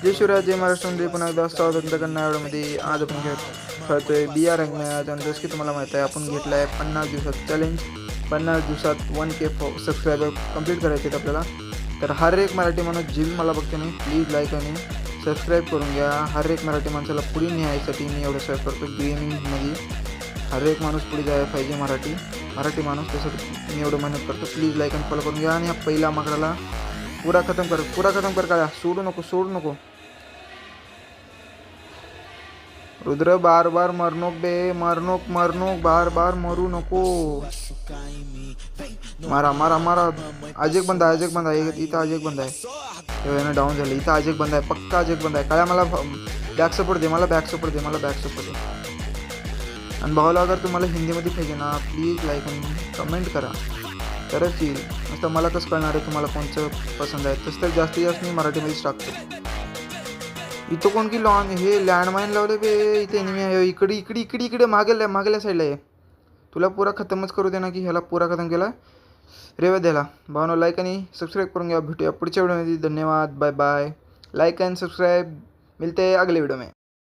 जय शिवराज, जय महाराष्ट्र. पुन्हा एकदा स्वागत करण्यामध्ये आज आपण खेळतोय BR रँक मॅच. आणि जसं की तुम्हाला माहीत आहे, आपण घेतला आहे 50 दिवसात चॅलेंज. 50 दिवसात 1K सबस्क्रायबर कंप्लीट करायचे आहेत आपल्याला. तर हर एक मराठी माणूस जिम मला बघते नाही, प्लीज लाईक आणि सबस्क्राईब करून घ्या. हर एक मराठी माणसाला पुढे न्यायसाठी मी एवढं सहयोग करतो. गेमिंगमध्ये हर एक माणूस पुढे जायला पाहिजे, मराठी माणूस. त्यासाठी मी एवढं मेहनत करतो. प्लीज लाईक आणि फॉलो करून घ्या. आणि या पहिल्या माकडाला पूरा खतम कर काळ्या. सोडू नको. रुद्र बार बार मरनोक बे, मरनोक बार मरू नको. मारा. आज एक बंदा आहे इथं. आज एक बंदा आहे, डाऊन झालं. इथं आज एक बंदा आहे, पक्का आज एक बंदा आहे. काळ्या मला बॅक सपोर्ट दे. आणि भावाला अगर तुम्हाला हिंदीमध्ये पाहिजे ना, प्लीज लाईक आणि कमेंट करा, तरच येईल. नुसतं मला कसं कळणार आहे तुम्हाला कोणचं पसंत आहे. तसं तर जास्तीत जास्त मी मराठीमध्येच टाकतो. इथं कोण की हे लँडमाईन लावले बे. इथे एनिमी आहे. इकडे मागल्या साईडला आहे. तुला पुरा खतमच करू दे ना, की ह्याला पुरा खतम केला रेवा द्यायला. भावना लाईक आणि सबस्क्राईब करून घ्या. भेटूया पुढच्या व्हिडिओमध्ये. धन्यवाद, bye bye. Like and subscribe. मिलते हैं अगले वीडियो में.